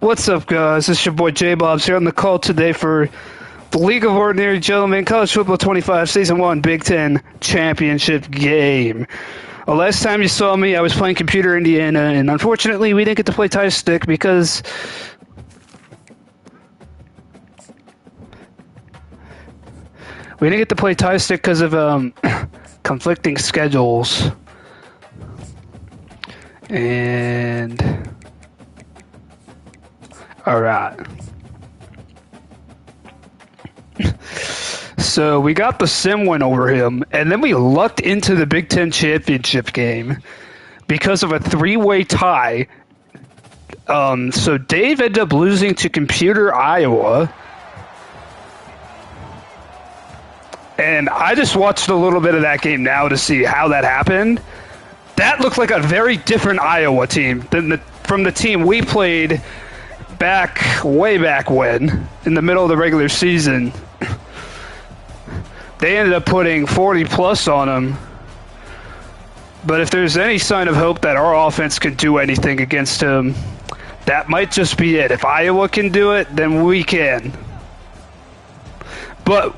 What's up, guys? It's your boy J-Bobs here on the call today for the League of Ordinary Gentlemen College Football 25 Season 1 Big Ten Championship game. Last time you saw me, I was playing Computer Indiana, and unfortunately we didn't get to play tie stick because of conflicting schedules. And alright. So we got the sim win over him, and then we lucked into the Big Ten Championship game because of a three-way tie. So Dave ended up losing to Computer Iowa. And I just watched a little bit of that game now to see how that happened. That looked like a very different Iowa team than from the team we played way back when, in the middle of the regular season. They ended up putting 40 plus on them. But if there's any sign of hope that our offense can do anything against him, that might just be it. If Iowa can do it, then we can. But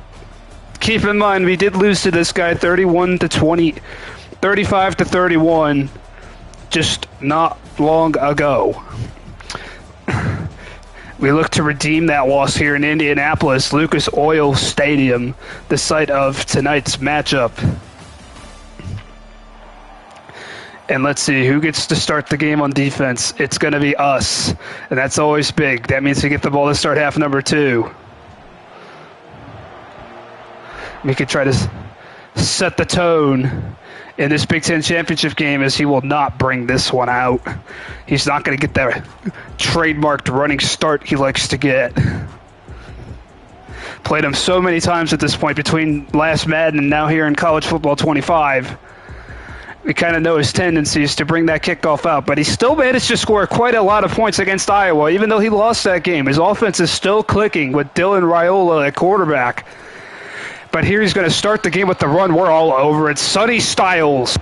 keep in mind, we did lose to this guy 35-31 just not long ago. We look to redeem that loss here in Indianapolis, Lucas Oil Stadium, the site of tonight's matchup. And let's see who gets to start the game on defense. It's going to be us, and that's always big. That means we get the ball to start half number 2. We could try to set the tone in this Big Ten Championship game, as he will not bring this one out. He's not going to get that trademarked running start he likes to get. Played him so many times at this point between last Madden and now here in College Football 25. We kind of know his tendencies to bring that kickoff out, but he still managed to score quite a lot of points against Iowa, even though he lost that game. His offense is still clicking with Dylan Raiola at quarterback. But here he's going to start the game with the run. We're all over it. Sonny Styles.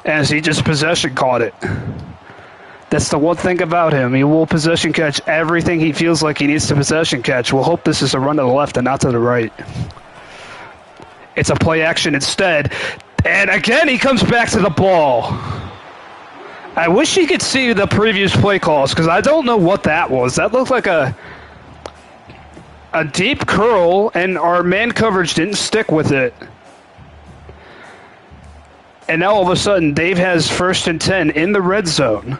As he just possession caught it. That's the one thing about him. He will possession catch everything he feels like he needs to possession catch. We'll hope this is a run to the left and not to the right. It's a play action instead. And again, he comes back to the ball. I wish you could see the previous play calls, because I don't know what that was. That looked like a deep curl, and our man coverage didn't stick with it. And now all of a sudden, Dave has 1st and 10 in the red zone.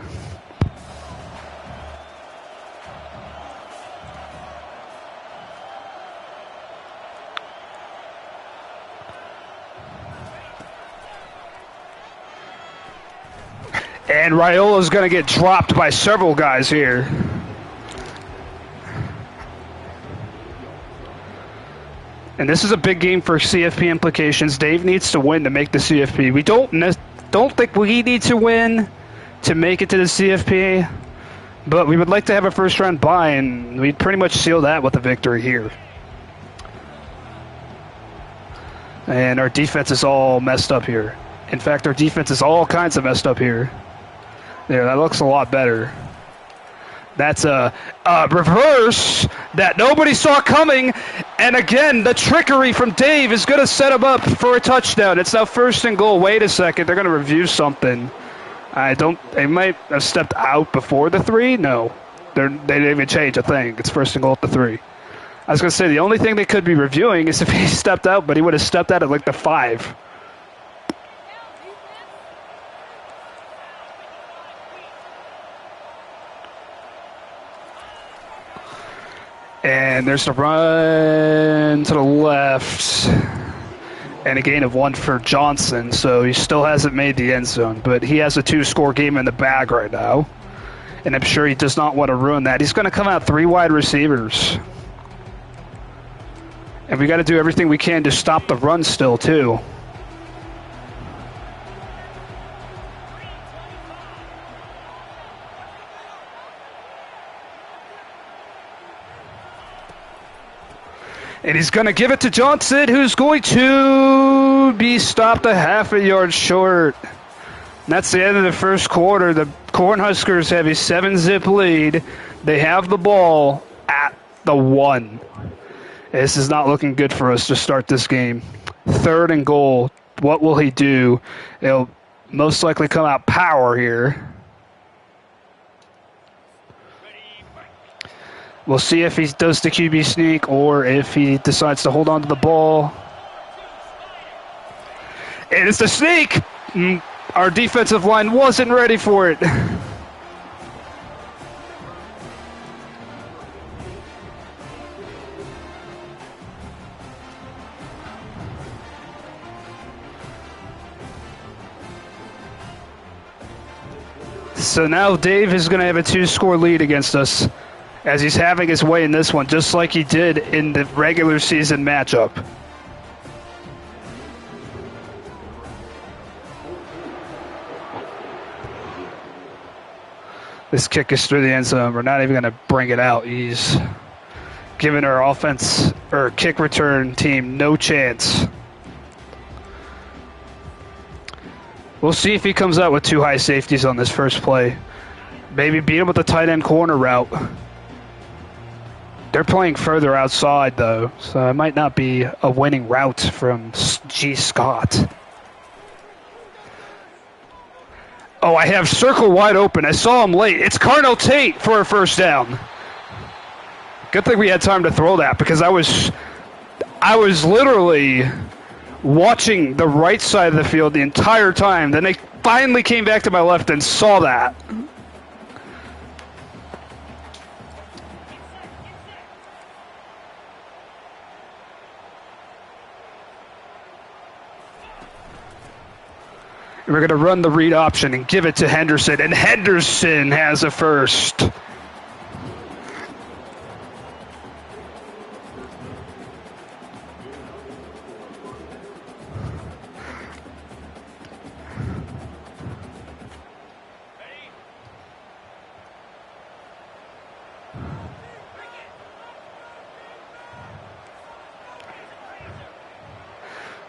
And Raiola's going to get dropped by several guys here. And this is a big game for CFP implications. Dave needs to win to make the CFP. We don't think we need to win to make it to the CFP, but we would like to have a first-round bye, and we'd pretty much seal that with a victory here. And our defense is all messed up here. In fact, our defense is all kinds of messed up here. There, that looks a lot better. That's a reverse that nobody saw coming. And again, the trickery from Dave is going to set him up for a touchdown. It's now 1st and goal. Wait a second. They're going to review something. They might have stepped out before the 3. No. They didn't even change a thing. It's 1st and goal at the 3. I was going to say, the only thing they could be reviewing is if he stepped out, but he would have stepped out at like the 5. And there's a run to the left and a gain of 1 for Johnson, so he still hasn't made the end zone, but he has a 2-score game in the bag right now, and I'm sure he does not want to ruin that. He's going to come out 3 wide receivers, and we got to do everything we can to stop the run still, too. And he's going to give it to Johnson, who's going to be stopped a half a yard short. And that's the end of the first quarter. The Cornhuskers have a 7-zip lead. They have the ball at the 1. This is not looking good for us to start this game. 3rd and goal. What will he do? He'll most likely come out power here. We'll see if he does the QB sneak or if he decides to hold on to the ball. And it's the sneak! Our defensive line wasn't ready for it. So now Dave is going to have a 2-score lead against us, as he's having his way in this one, just like he did in the regular season matchup. This kick is through the end zone. We're not even going to bring it out. He's giving our offense or kick return team no chance. We'll see if he comes out with 2 high safeties on this first play. Maybe beat him with the tight end corner route. They're playing further outside, though, so it might not be a winning route from G. Scott. Oh, I have circle wide open. I saw him late. It's Carnell Tate for a first down. Good thing we had time to throw that, because I was literally watching the right side of the field the entire time. Then they finally came back to my left and saw that. We're going to run the read option and give it to Henderson, and Henderson has a first.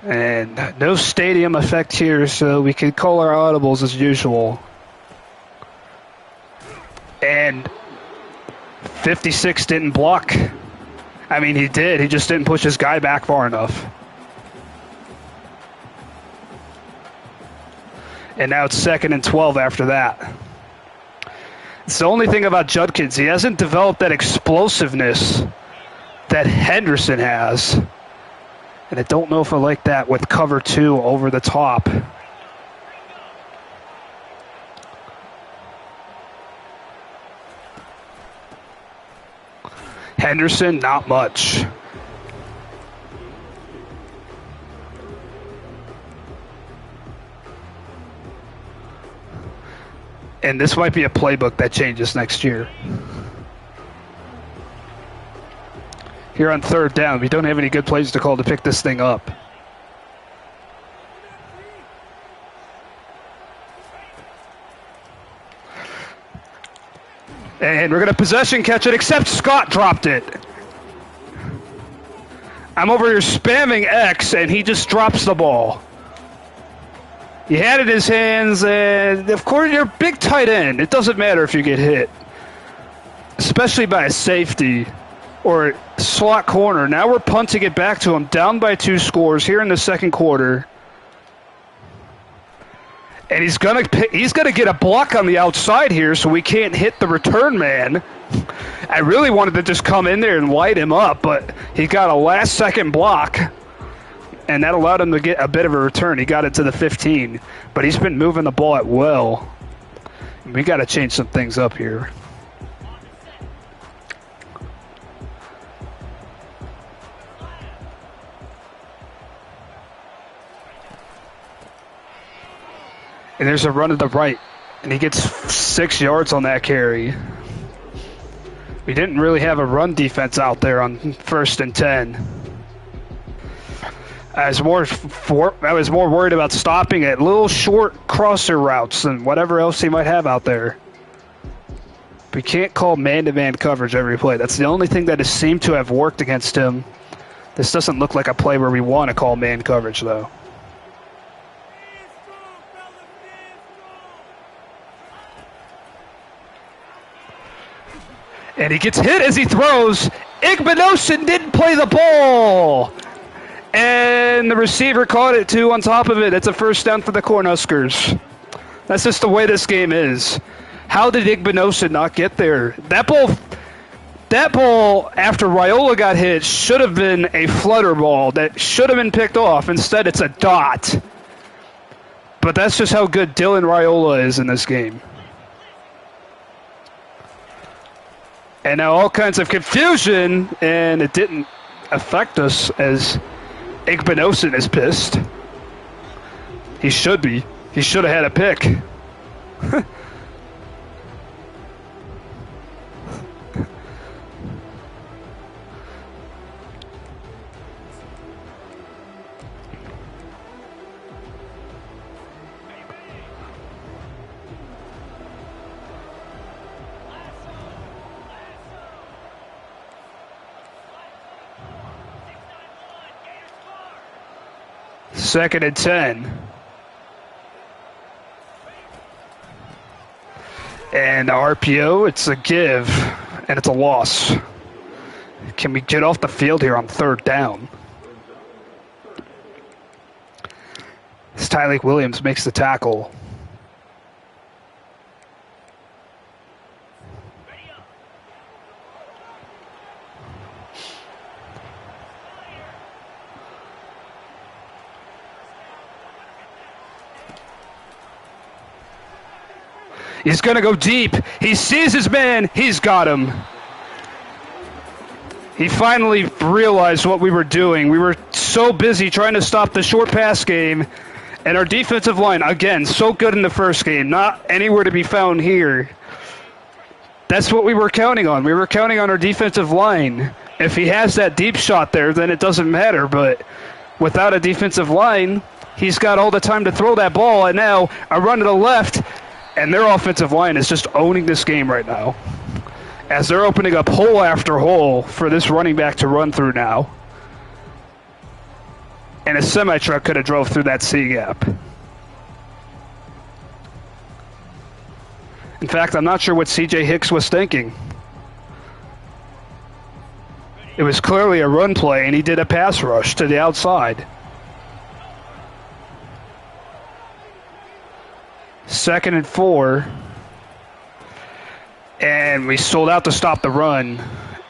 And no stadium effect here, so we can call our audibles as usual. And 56 didn't block. I mean, he did. He just didn't push his guy back far enough. And now it's 2nd and 12 after that. It's the only thing about Judkins. He hasn't developed that explosiveness that Henderson has. And I don't know if I like that with cover 2 over the top. Henderson, not much. And this might be a playbook that changes next year. Here on 3rd down, we don't have any good plays to call to pick this thing up. And we're going to possession catch it, except Scott dropped it. I'm over here spamming X, and he just drops the ball. He had it in his hands, and of course, you're a big tight end. It doesn't matter if you get hit, especially by a safety or slot corner. Now we're punting it back to him, down by 2 scores here in the 2nd quarter. And he's gonna get a block on the outside here, so we can't hit the return man. I really wanted to just come in there and light him up, but he got a last-second block. And that allowed him to get a bit of a return. He got it to the 15. But he's been moving the ball at will. We got to change some things up here. And there's a run to the right. And he gets 6 yards on that carry. We didn't really have a run defense out there on 1st and 10. I was more worried about stopping at little short crosser routes than whatever else he might have out there. We can't call man-to-man coverage every play. That's the only thing that has seemed to have worked against him. This doesn't look like a play where we want to call man coverage, though. And he gets hit as he throws. Igbinosun didn't play the ball. And the receiver caught it, too, on top of it. It's a 1st down for the Cornhuskers. That's just the way this game is. How did Igbinosun not get there? That ball, after Raiola got hit, should have been a flutter ball that should have been picked off. Instead, it's a dot. But that's just how good Dylan Raiola is in this game. And now all kinds of confusion, and it didn't affect us as Igbinosun is pissed. He should be. He should have had a pick. Second and 10. And RPO, it's a give, and it's a loss. Can we get off the field here on 3rd down? Tyleik Williams makes the tackle. He's going to go deep. He sees his man. He's got him. He finally realized what we were doing. We were so busy trying to stop the short pass game. And our defensive line, again, so good in the first game. Not anywhere to be found here. That's what we were counting on. We were counting on our defensive line. If he has that deep shot there, then it doesn't matter. But without a defensive line, he's got all the time to throw that ball. And now a run to the left. And their offensive line is just owning this game right now, as they're opening up hole after hole for this running back to run through now. And a semi-truck could have drove through that C gap. In fact, I'm not sure what C.J. Hicks was thinking. It was clearly a run play, and he did a pass rush to the outside. 2nd and 4. And we sold out to stop the run.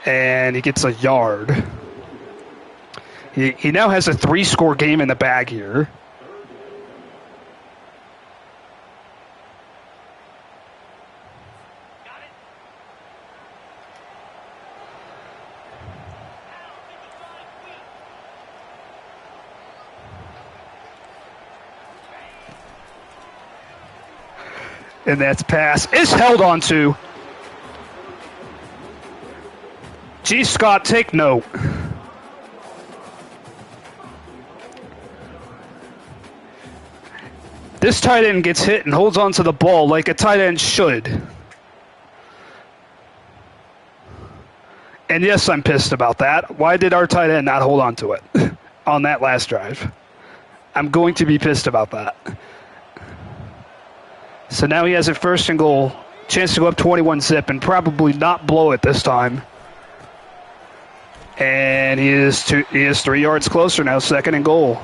And he gets a yard. He now has a 3-score game in the bag here. And that's pass is held on to. G. Scott, take note. This tight end gets hit and holds on to the ball like a tight end should. And yes, I'm pissed about that. Why did our tight end not hold on to it on that last drive? I'm going to be pissed about that. So now he has a 1st and goal, chance to go up 21-zip and probably not blow it this time. And he is 3 yards closer now, 2nd and goal.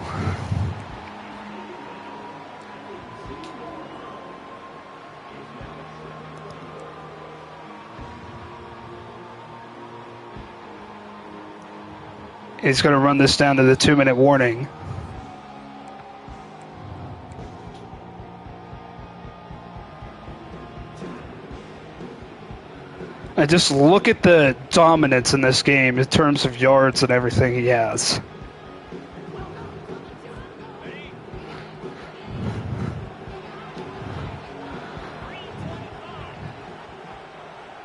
He's going to run this down to the 2-minute warning. And just look at the dominance in this game in terms of yards and everything he has.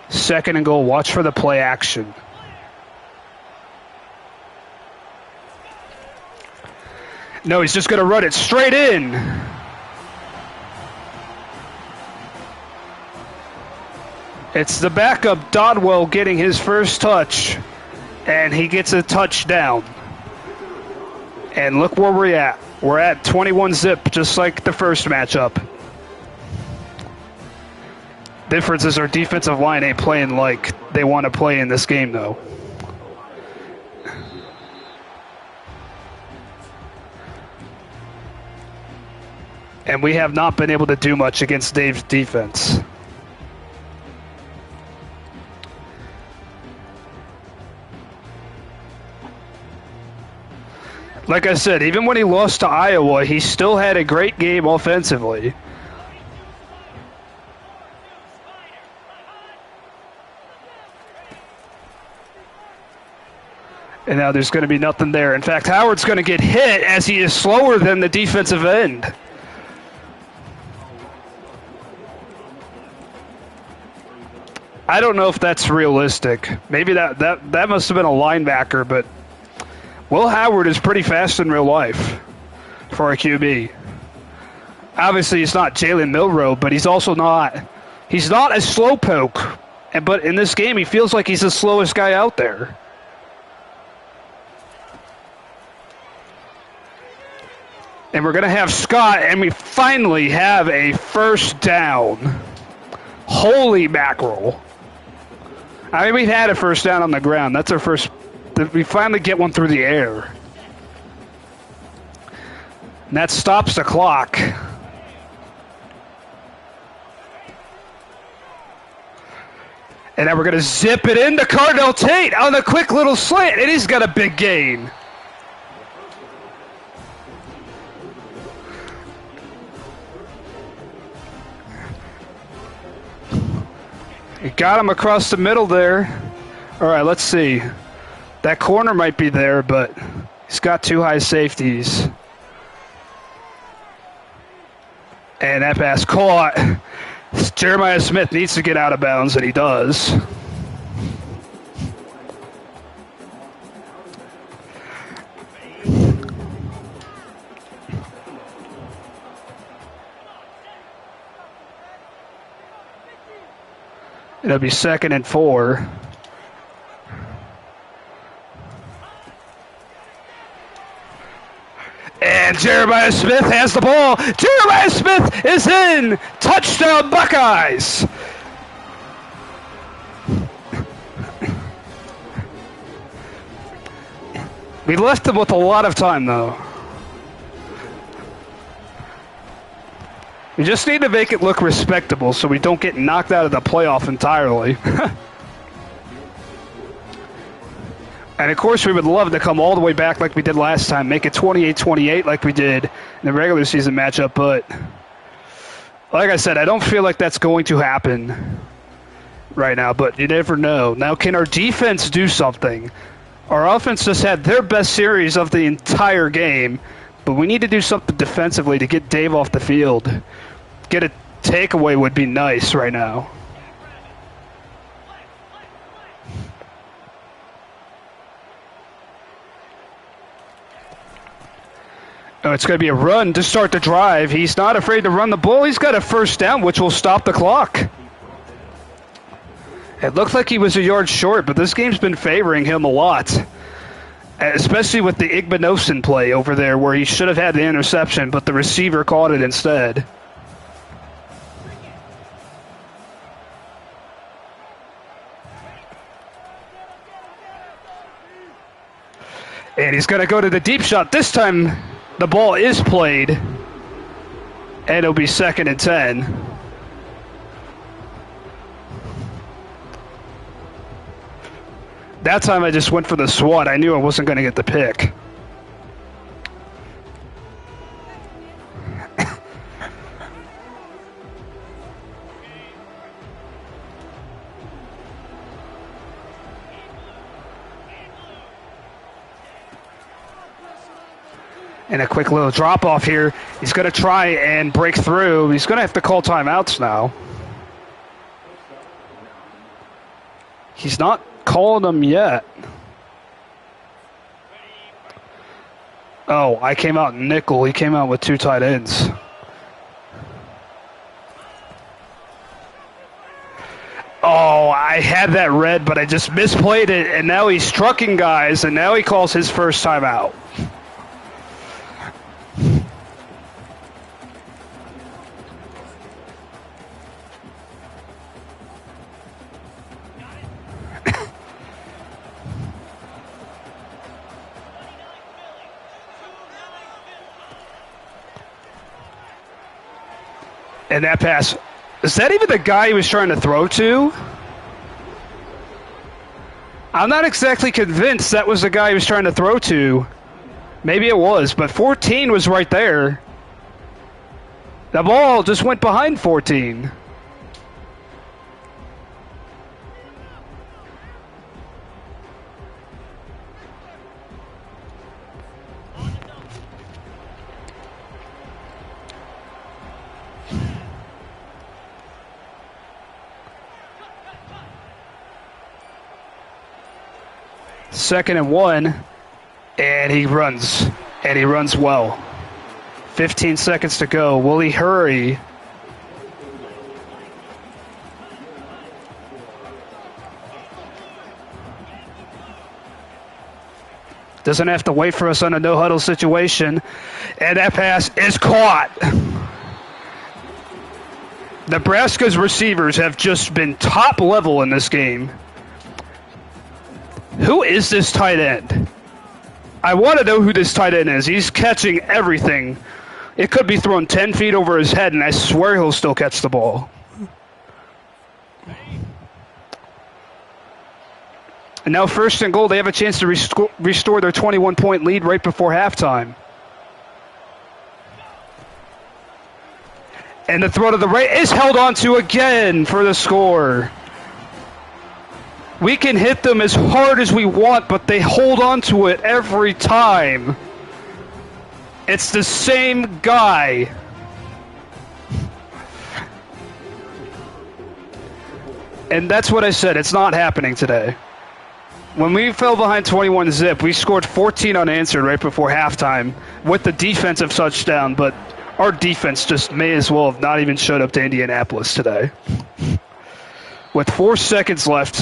Second and goal. Watch for the play action. No, he's just going to run it straight in. It's the backup, Dodwell, getting his first touch, and he gets a touchdown. And look where we're at. We're at 21-zip, just like the first matchup. Difference is our defensive line ain't playing like they want to play in this game, though. And we have not been able to do much against Dave's defense. Like I said, even when he lost to Iowa, he still had a great game offensively. And now there's going to be nothing there. In fact, Howard's going to get hit as he is slower than the defensive end. I don't know if that's realistic. Maybe that must have been a linebacker, but Will Howard is pretty fast in real life for a QB. Obviously, he's not Jalen Milroe, but he's also not. He's not a slowpoke. But in this game, he feels like he's the slowest guy out there. And we're going to have Scott, and we finally have a first down. Holy mackerel. I mean, we've had a first down on the ground. That's our first. We finally get one through the air. And that stops the clock. And now we're going to zip it into Cardell Tate on a quick little slant, and he's got a big gain. He got him across the middle there. All right, let's see. That corner might be there, but he's got two high safeties. And that pass caught. Jeremiah Smith needs to get out of bounds, and he does. It'll be 2nd and 4. And Jeremiah Smith has the ball. Jeremiah Smith is in. Touchdown, Buckeyes. We left them with a lot of time, though. We just need to make it look respectable so we don't get knocked out of the playoff entirely. And of course, we would love to come all the way back like we did last time, make it 28-28 like we did in the regular season matchup. But like I said, I don't feel like that's going to happen right now, but you never know. Now, can our defense do something? Our offense just had their best series of the entire game, but we need to do something defensively to get Dave off the field. Get a takeaway would be nice right now. Oh, it's going to be a run to start the drive. He's not afraid to run the ball. He's got a first down, which will stop the clock. It looked like he was a yard short, but this game's been favoring him a lot, especially with the Igbinosin play over there where he should have had the interception, but the receiver caught it instead. And he's going to go to the deep shot. This time the ball is played, and it'll be 2nd and 10. That time I just went for the swat. I knew I wasn't going to get the pick. And a quick little drop off here. He's going to try and break through. He's going to have to call timeouts now. He's not calling them yet. Oh, I came out nickel. He came out with 2 tight ends. Oh, I had that read, but I just misplayed it, and now he's trucking guys, and now he calls his first timeout. And that pass, is that even the guy he was trying to throw to? I'm not exactly convinced that was the guy he was trying to throw to. Maybe it was, but 14 was right there. The ball just went behind 14. Second and 1, and he runs well. 15 seconds to go. Will he hurry? Doesn't have to wait for us on a no-huddle situation. And that pass is caught. Nebraska's receivers have just been top level in this game. Who is this tight end? I want to know who this tight end is. He's catching everything. It could be thrown 10 feet over his head, and I swear he'll still catch the ball. And now 1st and goal. They have a chance to restore their 21-point lead right before halftime. And the throw to the right is held on to again for the score. We can hit them as hard as we want, but they hold on to it every time. It's the same guy. And that's what I said. It's not happening today. When we fell behind 21-zip, we scored 14 unanswered right before halftime with the defensive touchdown, but our defense just may as well have not even showed up to Indianapolis today. With 4 seconds left,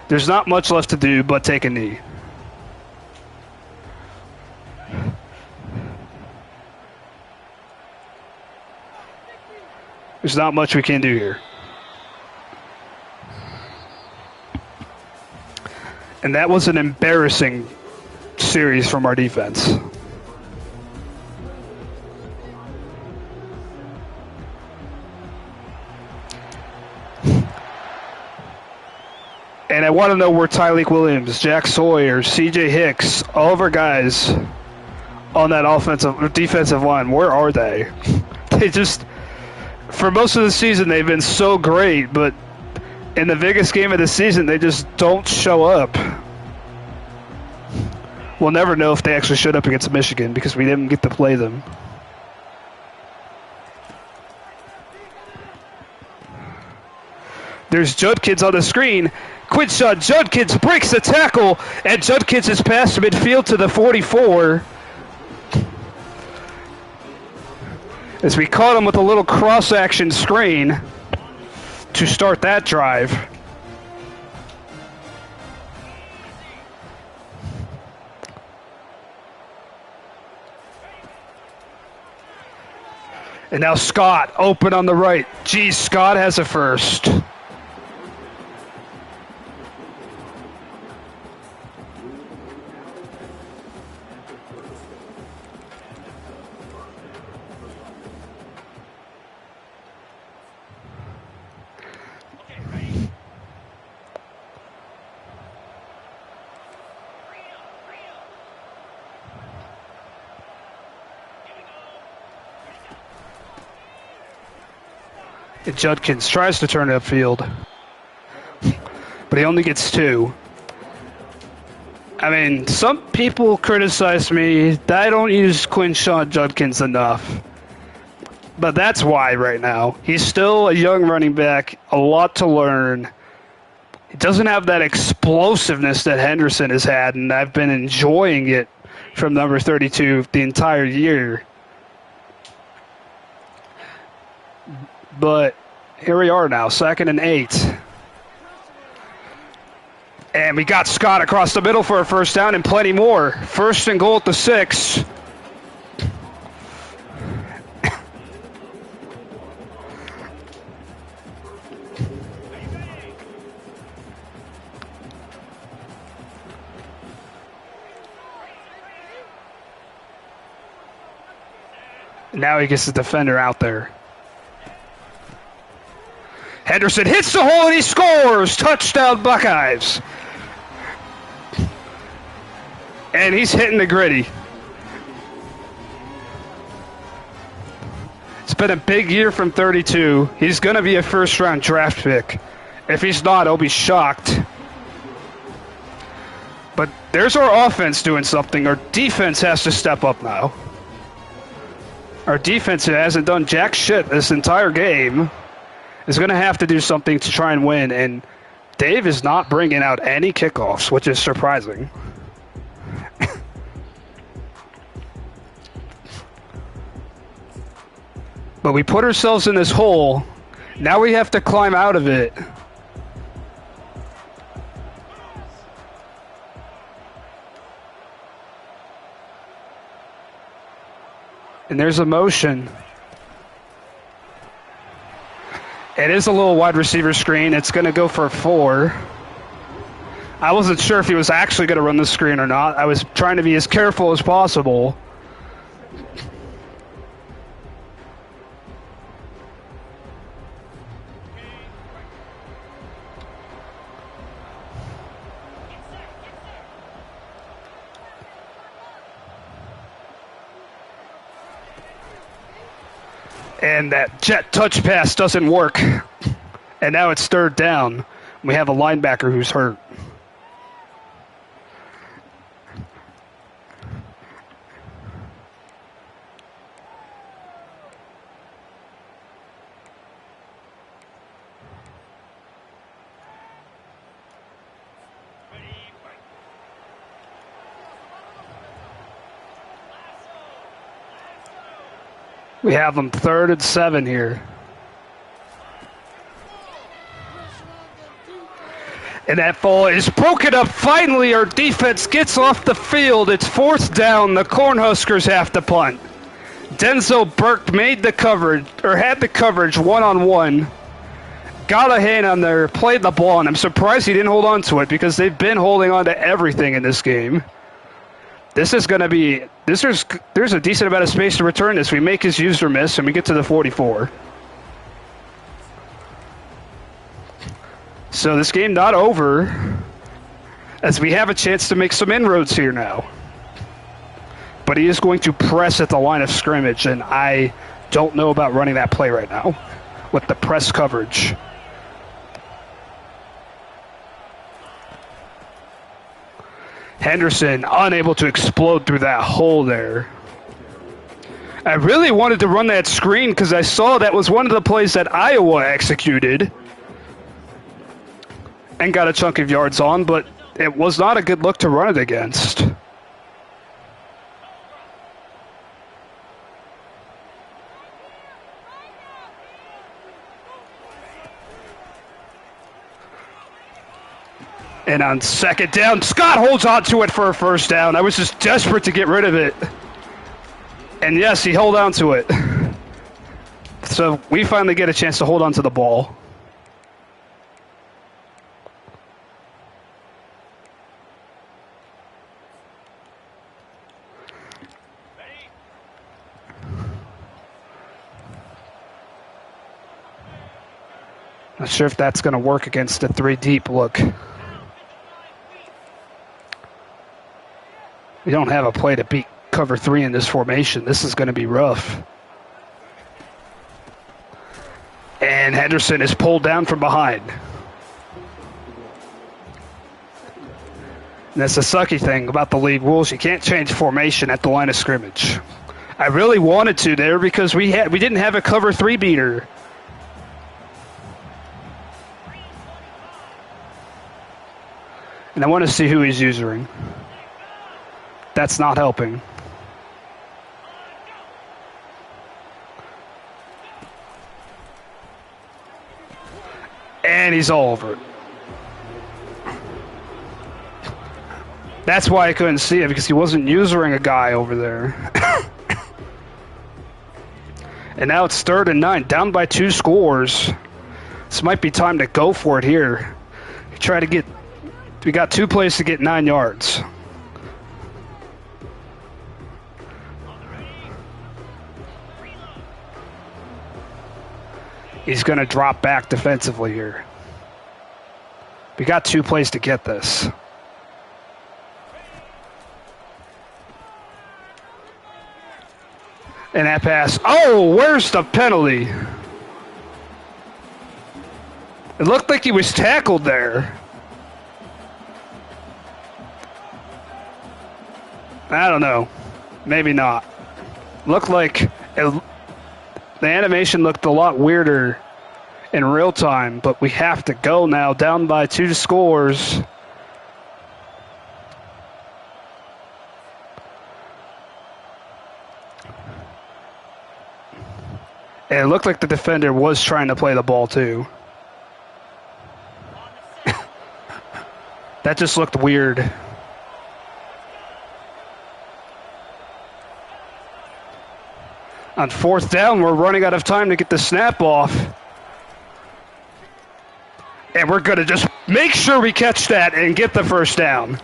there's not much left to do but take a knee. There's not much we can do here. And that was an embarrassing series from our defense. And I want to know where Tyleek Williams, Jack Sawyer, C.J. Hicks, all of our guys on that defensive line, where are they? They just, for most of the season, they've been so great, but in the biggest game of the season, they just don't show up. We'll never know if they actually showed up against Michigan because we didn't get to play them. There's Judkins on the screen. Quinshon Judkins breaks the tackle, and Judkins is passed midfield to the 44. As we caught him with a little cross-action screen to start that drive. And now Scott open on the right. Geez, Scott has a first. And Judkins tries to turn it upfield, but he only gets 2. I mean, some people criticize me that I don't use Quinshon Judkins enough, but that's why right now. He's still a young running back, a lot to learn. He doesn't have that explosiveness that Henderson has had, and I've been enjoying it from number 32 the entire year. But here we are now, 2nd and 8. And we got Scott across the middle for a first down and plenty more. 1st and goal at the 6. Now he gets the defender out there. Henderson hits the hole and he scores! Touchdown Buckeyes! And he's hitting the gritty. It's been a big year from 32. He's going to be a first-round draft pick. If he's not, I'll be shocked. But there's our offense doing something. Our defense has to step up now. Our defense hasn't done jack shit this entire game. Is going to have to do something to try and win, and Dave is not bringing out any kickoffs, which is surprising. But we put ourselves in this hole. Now we have to climb out of it. And there's a motion. It is a little wide receiver screen. It's going to go for 4. I wasn't sure if he was actually going to run the screen or not. I was trying to be as careful as possible. And that jet touch pass doesn't work. And now it's 3rd down. We have a linebacker who's hurt. We have them 3rd and 7 here. And that ball is broken up. Finally, our defense gets off the field. It's 4th down. The Cornhuskers have to punt. Denzel Burke made the coverage, or had the coverage one-on-one. Got a hand on there, played the ball, and I'm surprised he didn't hold on to it because they've been holding on to everything in this game. This is going to be, there's a decent amount of space to return this. We make his user miss, and we get to the 44. So this game not over, as we have a chance to make some inroads here now. But he is going to press at the line of scrimmage, and I don't know about running that play right now with the press coverage. Henderson unable to explode through that hole there. I really wanted to run that screen because I saw that was one of the plays that Iowa executed and got a chunk of yards on, but it was not a good look to run it against. And on second down, Scott holds on to it for a first down. I was just desperate to get rid of it. And yes, he held on to it. So we finally get a chance to hold on to the ball. Not sure if that's going to work against a 3 deep look. We don't have a play to beat cover 3 in this formation. This is going to be rough. And Henderson is pulled down from behind. And that's the sucky thing about the league rules. You can't change formation at the line of scrimmage. I really wanted to there because we didn't have a cover 3 beater. And I want to see who he's using. That's not helping. And he's all over it. That's why I couldn't see it, because he wasn't using a guy over there. And now it's 3rd and 9, down by 2 scores. This might be time to go for it here. We got 2 plays to get 9 yards. He's going to drop back defensively here. We got 2 plays to get this. And that pass. Oh, where's the penalty? It looked like he was tackled there. I don't know. Maybe not. Looked like the animation looked a lot weirder in real time, but we have to go now, down by 2 scores. And it looked like the defender was trying to play the ball too. That just looked weird. On 4th down, we're running out of time to get the snap off. And we're going to just make sure we catch that and get the first down.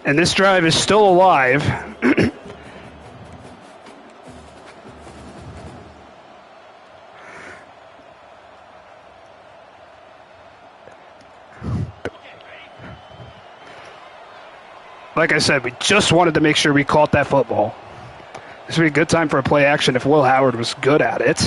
And this drive is still alive. Like I said, we just wanted to make sure we caught that football. This would be a good time for a play action if Will Howard was good at it.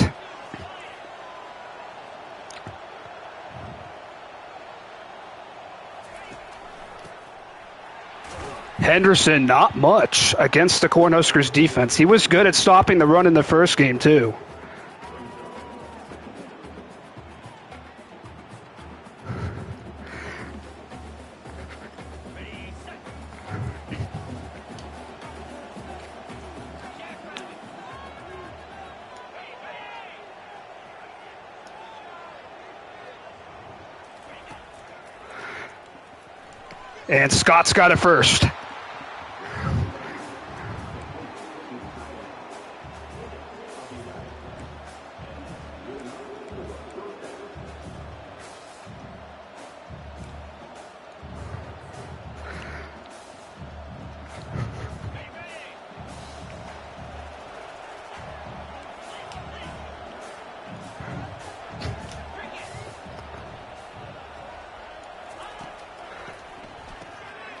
Henderson, not much against the Cornhuskers defense. He was good at stopping the run in the first game, too. And Scott's got it first.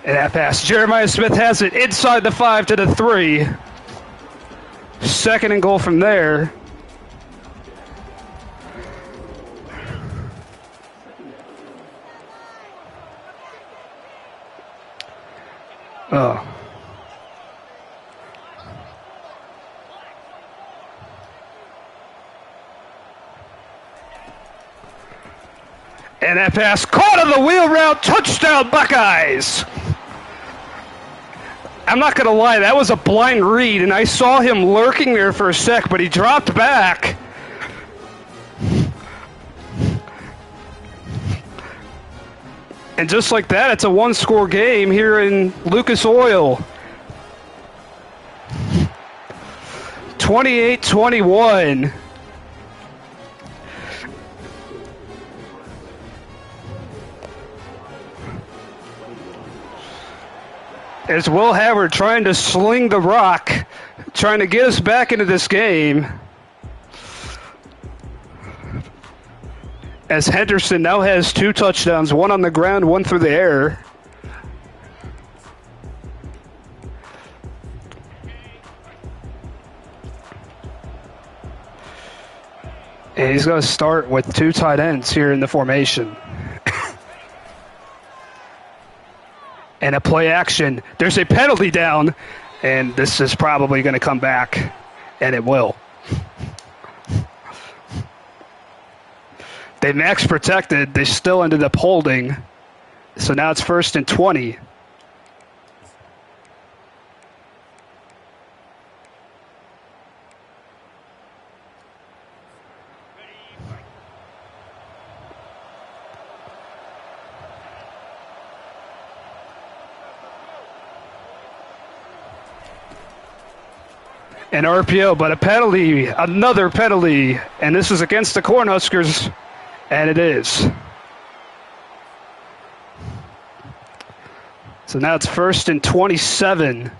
And that pass, Jeremiah Smith has it inside the 5 to the 3. Second and goal from there. Oh. And that pass caught on the wheel route, touchdown Buckeyes! I'm not going to lie, that was a blind read, and I saw him lurking there for a sec, but he dropped back. And just like that, it's a one-score game here in Lucas Oil. 28-21. As Will Howard trying to sling the rock, trying to get us back into this game. As Henderson now has 2 touchdowns, 1 on the ground, 1 through the air. And he's going to start with 2 tight ends here in the formation. And a play action. There's a penalty down, and this is probably going to come back, and it will. They max protected. They still ended up holding. So now it's 1st and 20. An RPO, but a penalty, another penalty, and this is against the Cornhuskers, and it is. So now it's 1st and 27.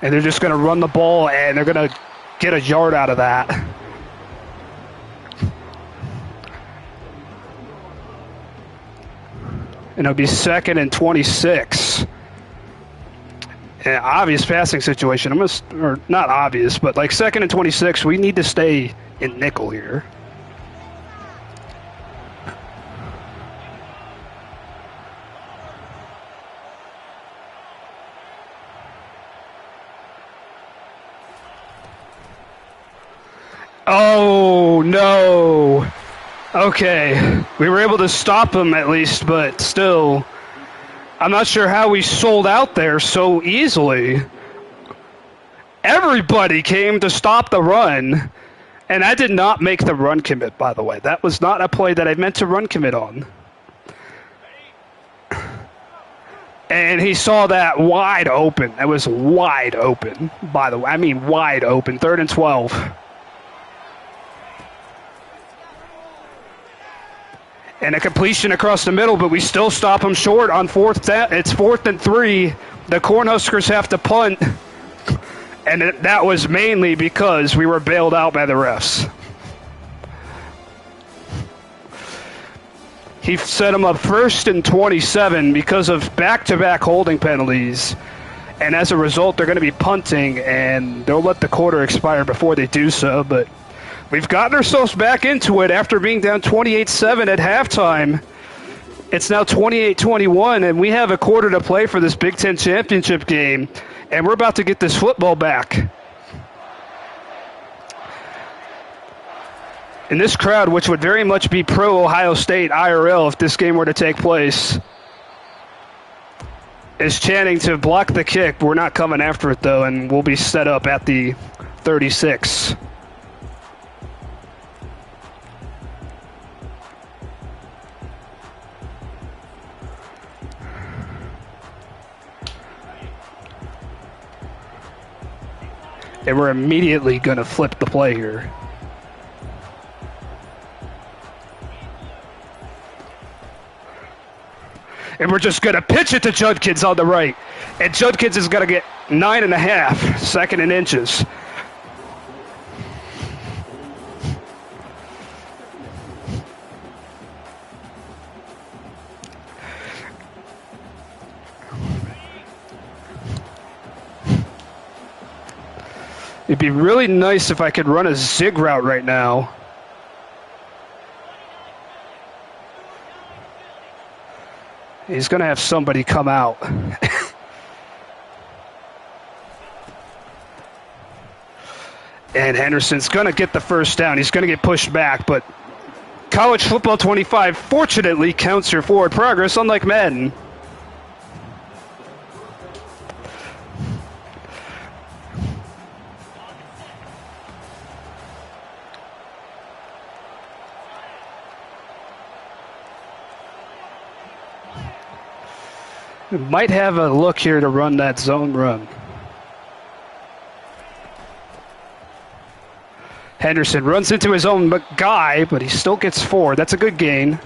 And they're just going to run the ball, and they're going to get a yard out of that. And it'll be 2nd and 26. An obvious passing situation. Or not obvious, but like 2nd and 26, we need to stay in nickel here. Oh, no. Okay. We were able to stop him at least, but still, I'm not sure how we sold out there so easily. Everybody came to stop the run, and I did not make the run commit, by the way. That was not a play that I meant to run commit on. And he saw that wide open. It was wide open, by the way. I mean wide open. 3rd and 12. And a completion across the middle, but we still stop them short on 4th down. It's 4th and 3. The Cornhuskers have to punt. And that was mainly because we were bailed out by the refs. He set them up 1st and 27 because of back-to-back holding penalties. And as a result, they're going to be punting, and they'll let the quarter expire before they do so. But we've gotten ourselves back into it after being down 28-7 at halftime. It's now 28-21, and we have a quarter to play for this Big Ten championship game, and we're about to get this football back. And this crowd, which would very much be pro-Ohio State IRL if this game were to take place, is chanting to block the kick. We're not coming after it, though, and we'll be set up at the 36. And we're immediately going to flip the play here. And we're just going to pitch it to Judkins on the right. And Judkins is going to get 9.5, second in inches. It'd be really nice if I could run a zig route right now. He's going to have somebody come out. And Henderson's going to get the first down. He's going to get pushed back, but College Football 25 fortunately counts your forward progress, unlike Madden. We might have a look here to run that zone run. Henderson runs into his own guy, but he still gets 4. That's a good gain.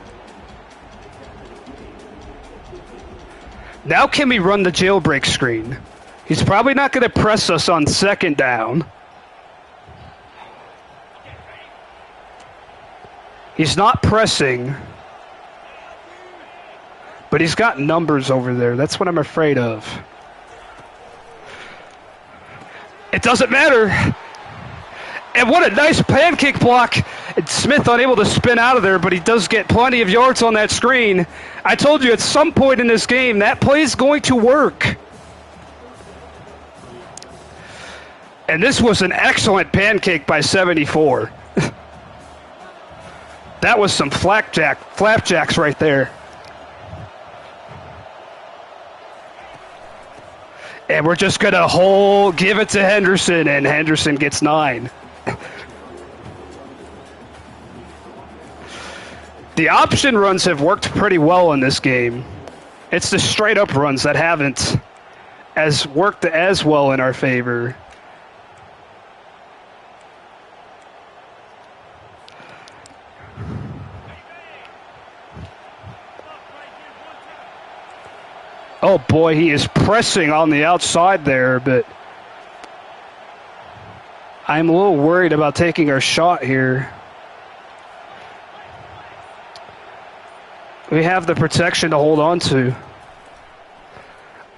Now can we run the jailbreak screen? He's probably not going to press us on second down. He's not pressing. But he's got numbers over there. That's what I'm afraid of. It doesn't matter. And what a nice pancake block. And Smith unable to spin out of there, but he does get plenty of yards on that screen. I told you at some point in this game, that play is going to work. And this was an excellent pancake by 74. That was some flapjacks right there. And we're just going to give it to Henderson, and Henderson gets 9. The option runs have worked pretty well in this game. It's the straight-up runs that haven't worked as well in our favor. Oh boy, he is pressing on the outside there, but I'm a little worried about taking our shot here. We have the protection to hold on to.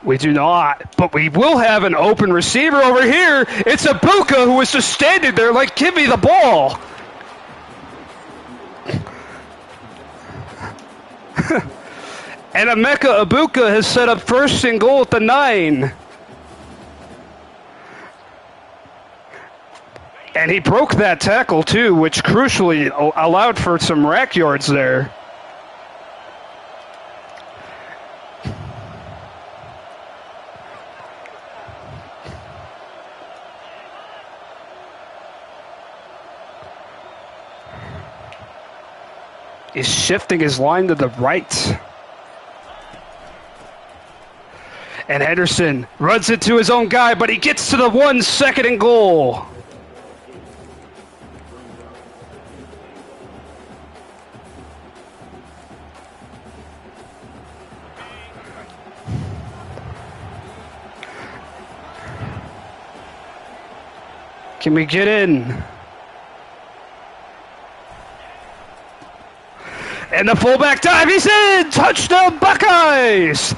We do not, but we will have an open receiver over here. It's Ibuka who was just standing there like, give me the ball. And Emeka Ibuka has set up first and goal at the 9. And he broke that tackle too, which crucially allowed for some rack yards there. He's shifting his line to the right. And Henderson runs into his own guy, but he gets to the 1 second and goal. Can we get in? And the fullback dive, he's in! Touchdown Buckeyes!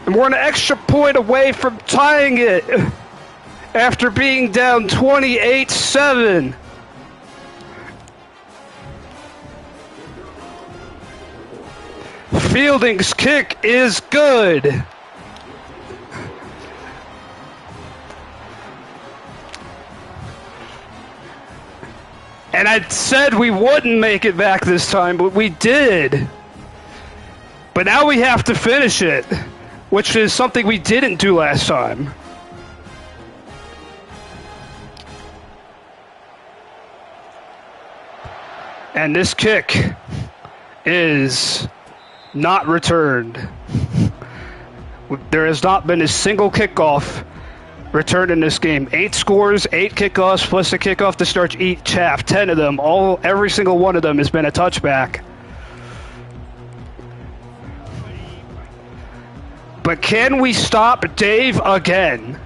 And we're an extra point away from tying it after being down 28-7. Fielding's kick is good. And I said we wouldn't make it back this time, but we did. But now we have to finish it, which is something we didn't do last time. And this kick is not returned. There has not been a single kickoff return in this game. 8 scores, 8 kickoffs, plus a kickoff to start each half. 10 of them, every single one of them has been a touchback. But can we stop Dave again?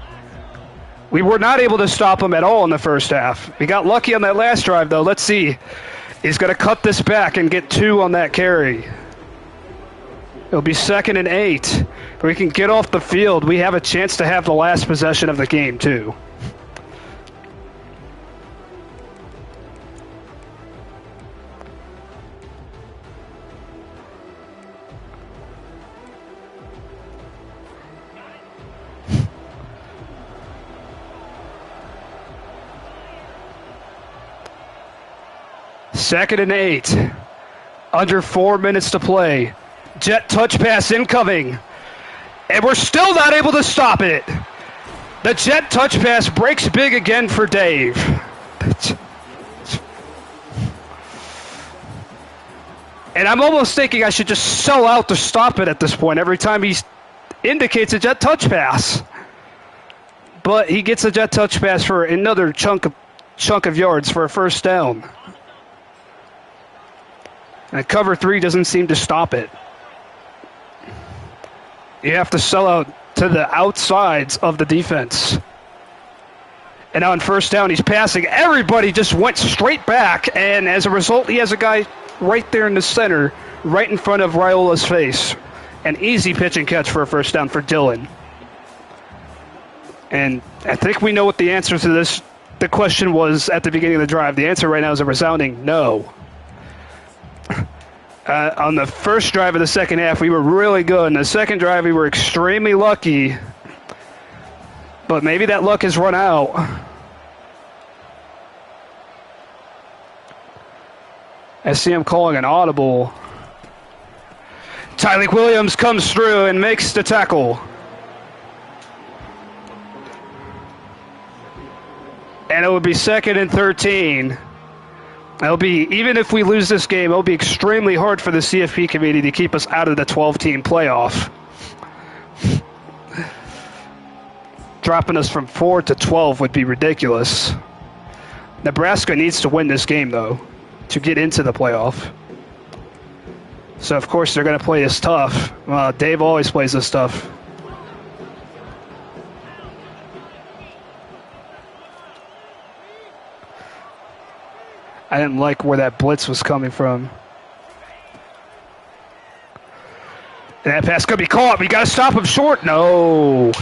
We were not able to stop him at all in the first half. We got lucky on that last drive, though. Let's see. He's going to cut this back and get 2 on that carry. It'll be 2nd and 8. If we can get off the field, we have a chance to have the last possession of the game, too. Second and 8. Under 4 minutes to play. Jet touch pass incoming. And we're still not able to stop it. The jet touch pass breaks big again for Dave. And I'm almost thinking I should just sell out to stop it at this point every time he indicates a jet touch pass. But he gets a jet touch pass for another chunk of yards for a first down. And cover 3 doesn't seem to stop it. You have to sell out to the outsides of the defense. And now on first down, he's passing. Everybody just went straight back, and as a result, he has a guy right there in the center, right in front of Raiola's face. An easy pitch and catch for a first down for Dylan. And I think we know what the answer to this, the question was at the beginning of the drive. The answer right now is a resounding no. On the first drive of the second half, we were really good. In the second drive, we were extremely lucky. But maybe that luck has run out. I see him calling an audible. Tyleek Williams comes through and makes the tackle. And it would be 2nd and 13. It'll be, even if we lose this game, it'll be extremely hard for the CFP committee to keep us out of the 12-team playoff. Dropping us from 4 to 12 would be ridiculous. Nebraska needs to win this game, though, to get into the playoff. So, of course, they're going to play this tough. Well, Dave always plays this tough. I didn't like where that blitz was coming from. And that pass could be caught. We got to stop him short. No.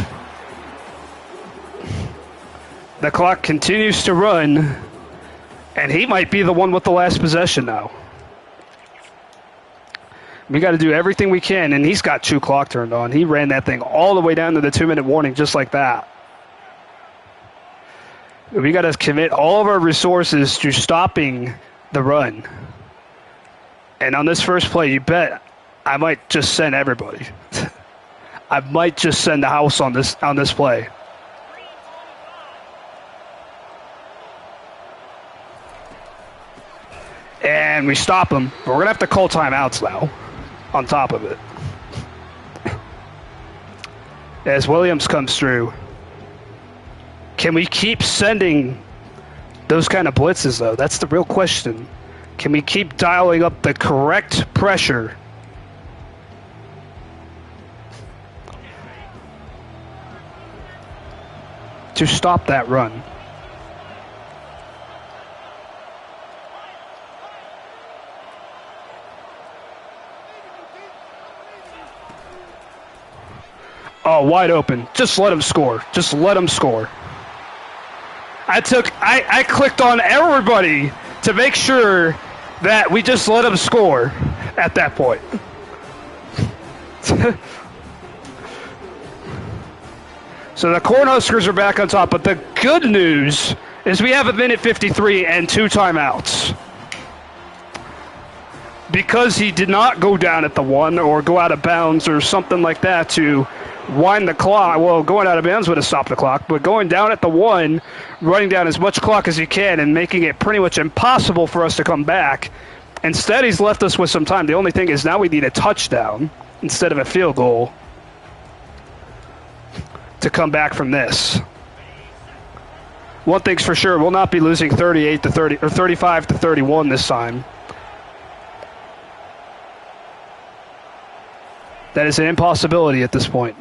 The clock continues to run. And he might be the one with the last possession now. We got to do everything we can. And he's got 2 clock turned on. He ran that thing all the way down to the 2-minute warning just like that. We got to commit all of our resources to stopping the run. And on this first play, you bet I might just send everybody. I might just send the house on this play. And we stop him. But we're going to have to call timeouts now on top of it. As Williams comes through. Can we keep sending those kind of blitzes, though? That's the real question. Can we keep dialing up the correct pressure to stop that run? Oh, wide open. Just let him score. Just let him score. I clicked on everybody to make sure that we just let them score at that point. So the Cornhuskers are back on top, but the good news is we have a minute 53 and 2 timeouts. Because he did not go down at the 1 or go out of bounds or something like that to wind the clock. Well, going out of bounds would have stopped the clock, but going down at the 1, running down as much clock as he can and making it pretty much impossible for us to come back. Instead, he's left us with some time. The only thing is now we need a touchdown instead of a field goal to come back from this. One thing's for sure, we'll not be losing 38 to 30 or 35 to 31 this time. That is an impossibility at this point.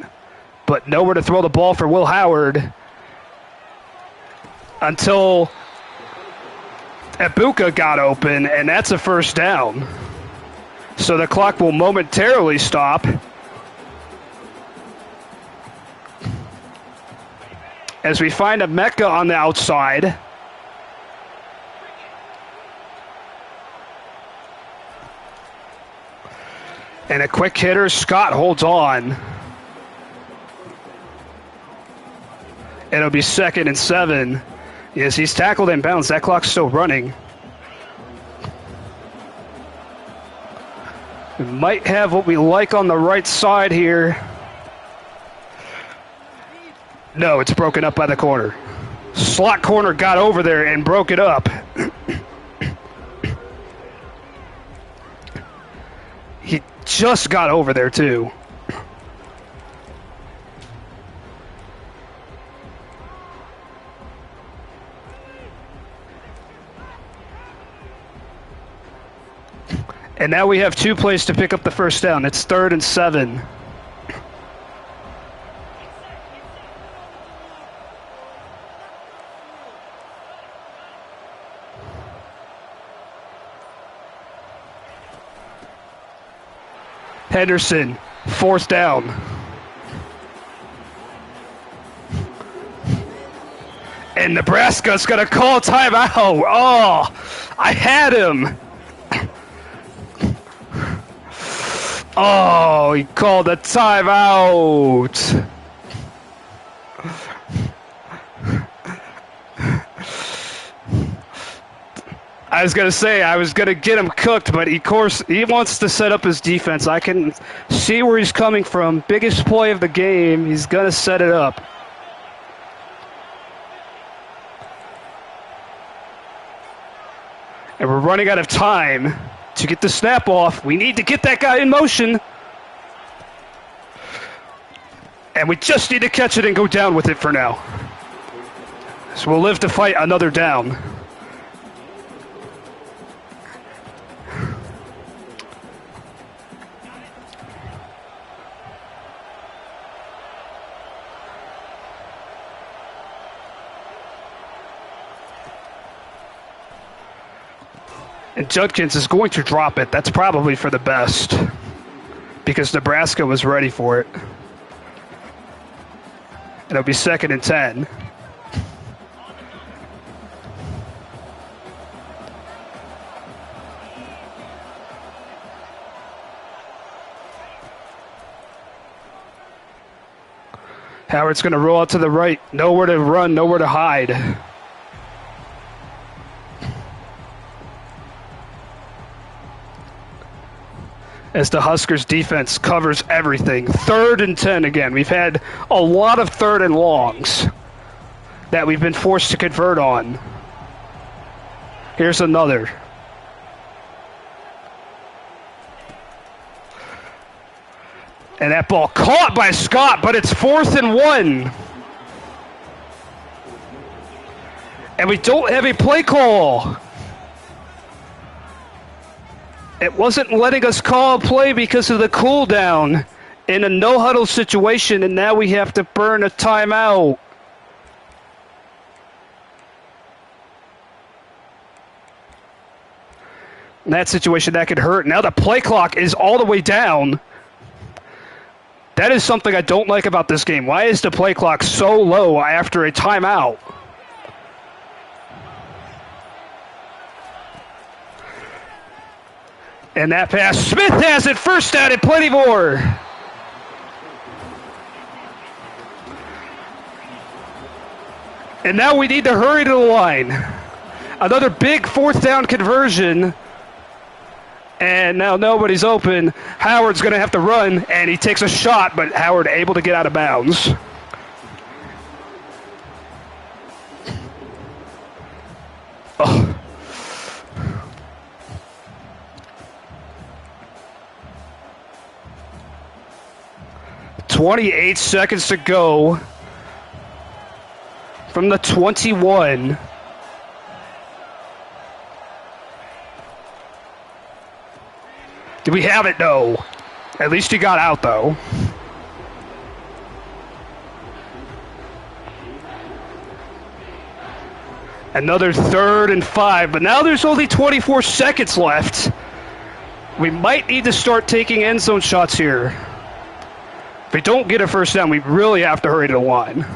But nowhere to throw the ball for Will Howard until Ibuka got open, and that's a first down. So the clock will momentarily stop as we find a Mecca on the outside. And a quick hitter, Scott holds on. It'll be 2nd and 7. Yes, he's tackled in bounds. That clock's still running. We might have what we like on the right side here. No, it's broken up by the corner. Slot corner got over there and broke it up. He just got over there, too. And now we have 2 plays to pick up the first down. It's 3rd and 7. Henderson, 4th down. And Nebraska's going to call timeout. Oh, I had him. Oh, he called a timeout. I was going to say, I was going to get him cooked, but of course, he wants to set up his defense. I can see where he's coming from. Biggest play of the game. He's going to set it up. And we're running out of time to get the snap off. We need to get that guy in motion. And we just need to catch it and go down with it for now. So we'll live to fight another down. And Judkins is going to drop it. That's probably for the best because Nebraska was ready for it. It'll be 2nd and 10. Howard's going to roll out to the right. Nowhere to run, nowhere to hide. As the Huskers defense covers everything. 3rd and 10 again. We've had a lot of 3rd and longs that we've been forced to convert on. Here's another. And that ball caught by Scott, but it's 4th and 1. And we don't have a play call. It wasn't letting us call a play because of the cooldown in a no-huddle situation, and now we have to burn a timeout. In that situation, that could hurt. Now the play clock is all the way down. That is something I don't like about this game. Why is the play clock so low after a timeout? And that pass, Smith has it, 1st down and plenty more. And now we need to hurry to the line. Another big 4th down conversion. And now nobody's open. Howard's going to have to run, and he takes a shot, but Howard able to get out of bounds. Oh. 28 seconds to go. from the 21. Do we have it? No. At least he got out, though. Another 3rd and 5, but now there's only 24 seconds left. We might need to start taking end zone shots here. If we don't get a first down, we really have to hurry to the line.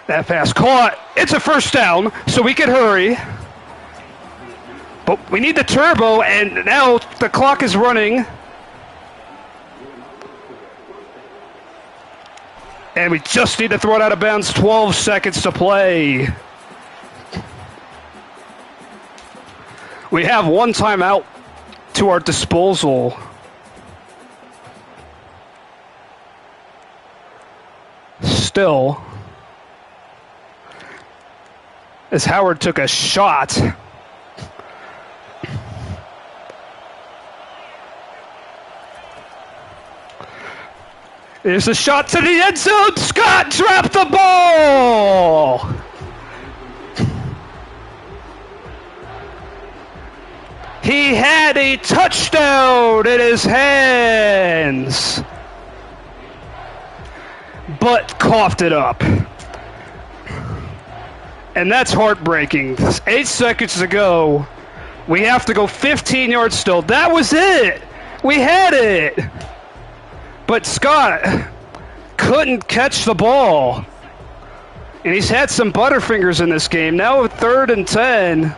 That pass caught. It's a first down, so we can hurry. But we need the turbo, and now the clock is running. And we just need to throw it out of bounds. 12 seconds to play. We have one timeout to our disposal. Still, as Howard took a shot. There's a shot to the end zone. Scott dropped the ball. He had a touchdown in his hands, but coughed it up. And that's heartbreaking. 8 seconds to go. We have to go 15 yards still. That was it. We had it. But Scott couldn't catch the ball. And he's had some butterfingers in this game. Now 3rd and 10.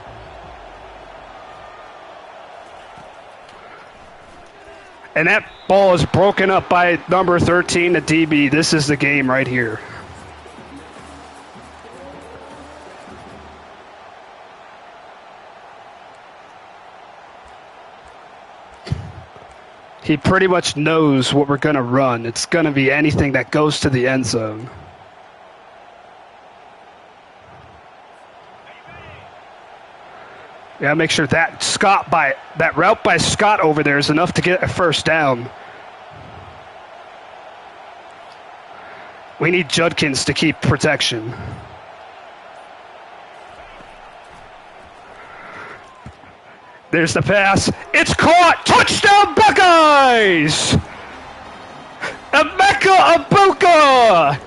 And that ball is broken up by number 13, the DB. This is the game right here. He pretty much knows what we're going to run. It's going to be anything that goes to the end zone. Yeah, make sure that route by Scott over there is enough to get a first down. We need Judkins to keep protection. There's the pass. It's caught. Touchdown, Buckeyes! Emeka Egbuka!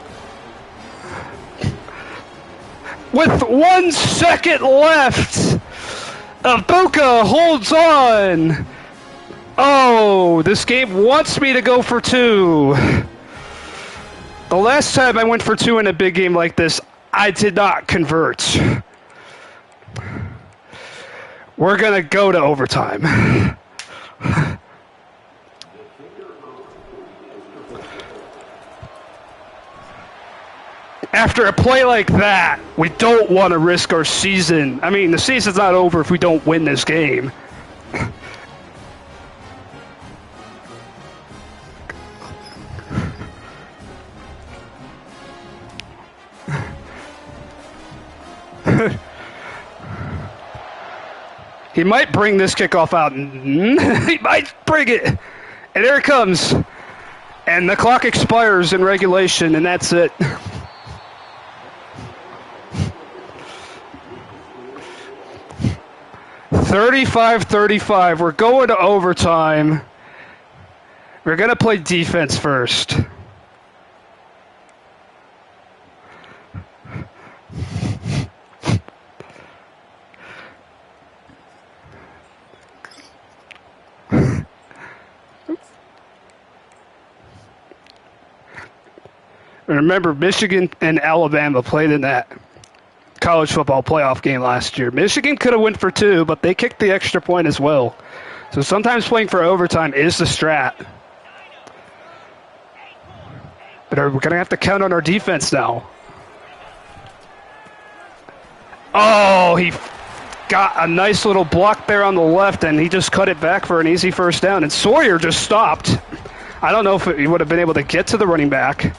With 1 second left, Egbuka holds on. Oh, this game wants me to go for 2. The last time I went for 2 in a big game like this, I did not convert. We're going to go to overtime. After a play like that, we don't want to risk our season. I mean, the season's not over if we don't win this game. He might bring this kickoff out. He might bring it. And there it comes. And the clock expires in regulation, and that's it. (35-35). We're going to overtime. We're going to play defense first. Remember, Michigan and Alabama played in that college football playoff game last year. Michigan could have went for 2, but they kicked the extra point as well. So sometimes playing for overtime is the strat. But we're going to have to count on our defense now. Oh, he got a nice little block there on the left, and he just cut it back for an easy first down. And Sawyer just stopped. I don't know if he would have been able to get to the running back.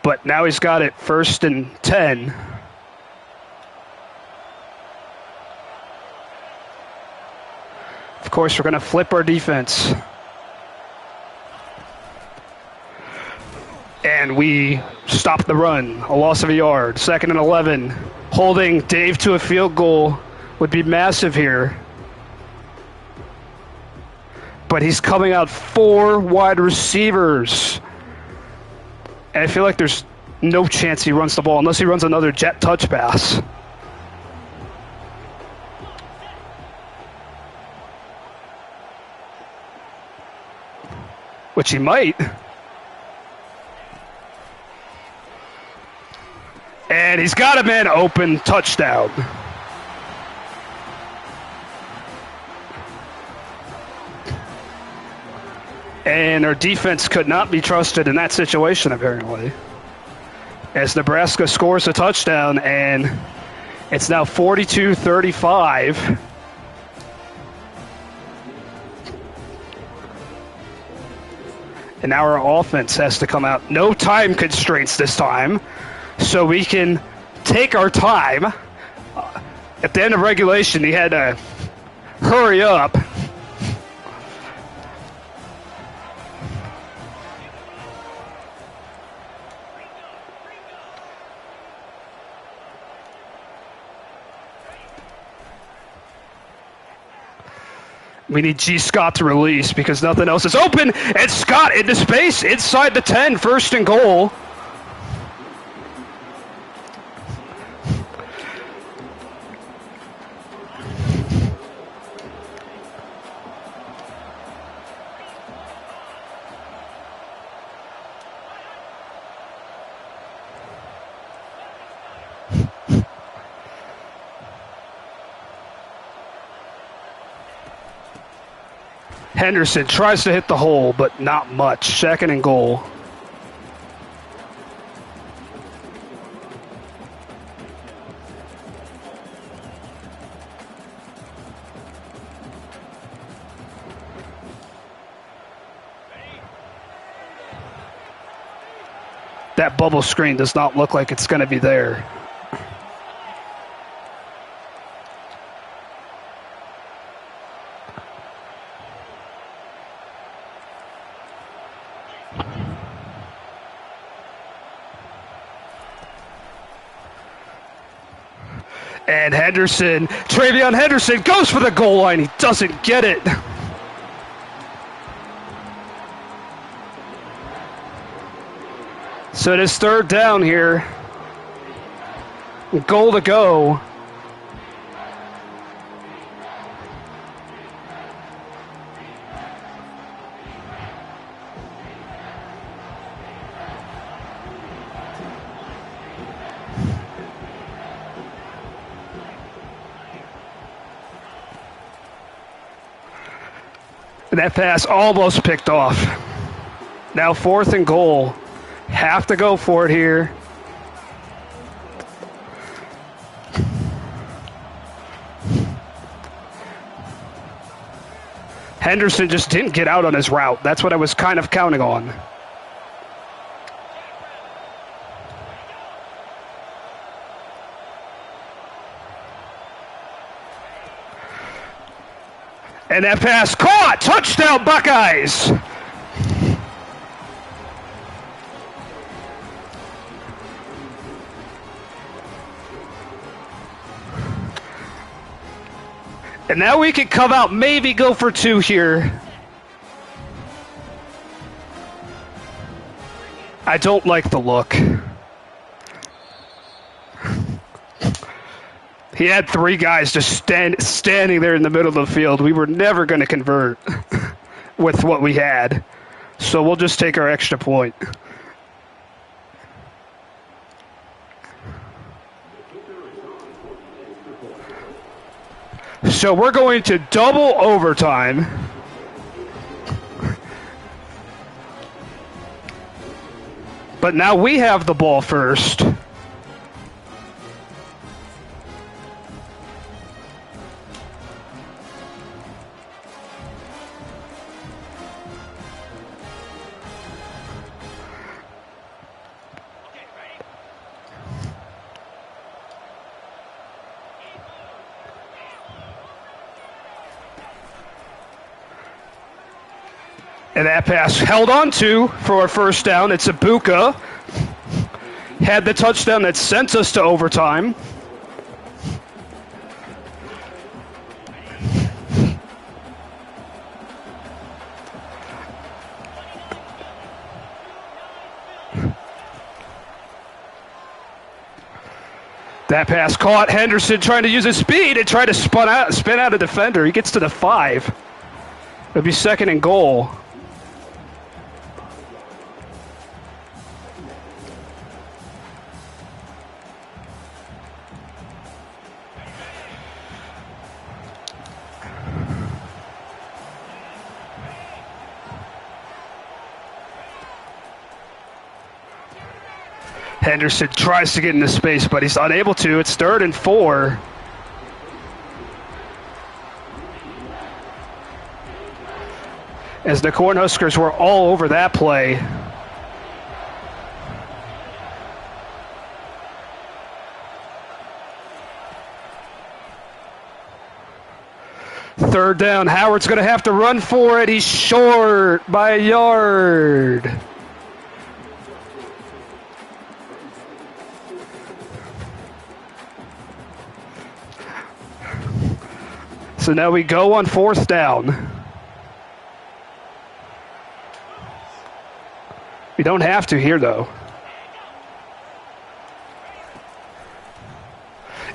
But now he's got it 1st and 10. Of course, we're going to flip our defense. And we stopped the run. A loss of a yard. 2nd and 11. Holding Dave to a field goal would be massive here. But he's coming out 4 wide receivers. And I feel like there's no chance he runs the ball unless he runs another jet touch pass. Which he might. And he's got a man open. Touchdown. And our defense could not be trusted in that situation, apparently. As Nebraska scores a touchdown, and it's now 42-35. And now our offense has to come out. No time constraints this time, so we can take our time. At the end of regulation, he had to hurry up. We need G. Scott to release because nothing else is open. And Scott into space inside the 10, 1st and goal. Henderson tries to hit the hole, but not much. 2nd and goal. That bubble screen does not look like it's going to be there. And Henderson, Travion Henderson goes for the goal line. He doesn't get it. So it is 3rd down here. Goal to go. And that pass almost picked off. Now 4th and goal. Have to go for it here. Henderson just didn't get out on his route. That's what I was kind of counting on. And that pass caught! Touchdown, Buckeyes! And now we can come out, maybe go for 2 here. I don't like the look. He had 3 guys just standing there in the middle of the field. We were never going to convert with what we had. So we'll just take our extra point. So we're going to double overtime. But now we have the ball first. And that pass held on to for our 1st down. It's Ibuka had the touchdown that sent us to overtime. That pass caught. Henderson trying to use his speed and try to spin out a defender. He gets to the 5. It'll be 2nd and goal. Henderson tries to get into space, but he's unable to. It's 3rd and 4. As the Cornhuskers were all over that play. Third down. Howard's going to have to run for it. He's short by a yard. So now we go on 4th down. We don't have to here, though.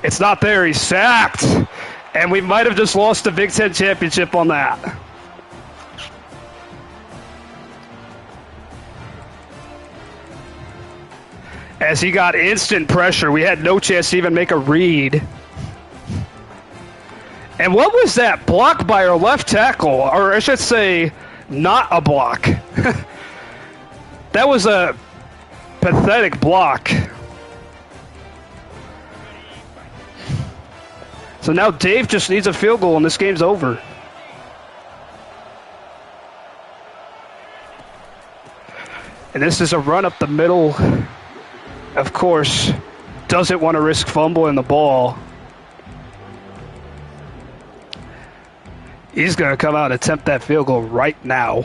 It's not there. He's sacked. And we might have just lost the Big Ten championship on that. As he got instant pressure, we had no chance to even make a read. And what was that block by our left tackle? Or I should say, not a block. That was a pathetic block. So now Dave just needs a field goal and this game's over. And this is a run up the middle. Of course, doesn't want to risk fumbling the ball. He's going to come out and attempt that field goal right now.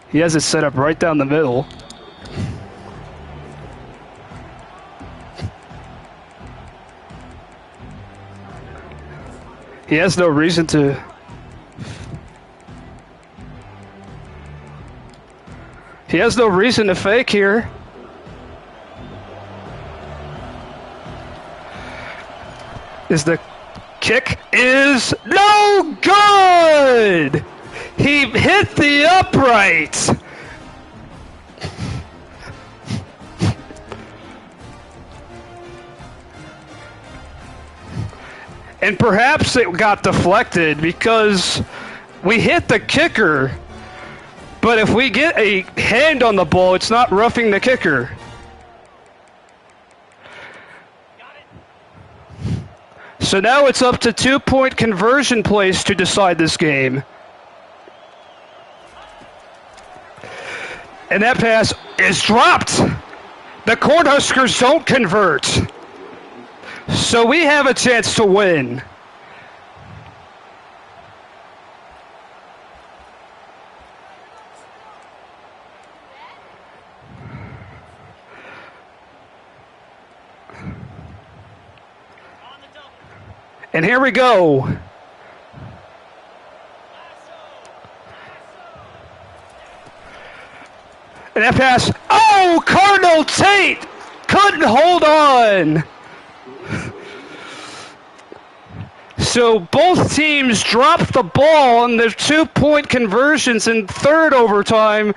He has it set up right down the middle. He has no reason to. He has no reason to fake here. The kick is no good! He hit the upright! And perhaps it got deflected because we hit the kicker. But if we get a hand on the ball, it's not roughing the kicker. So now it's up to 2-point conversion plays to decide this game. And that pass is dropped. The Cornhuskers don't convert. So we have a chance to win. And here we go. And that pass, oh, Cardinal Tate couldn't hold on. So both teams dropped the ball on their 2-point conversions in third overtime.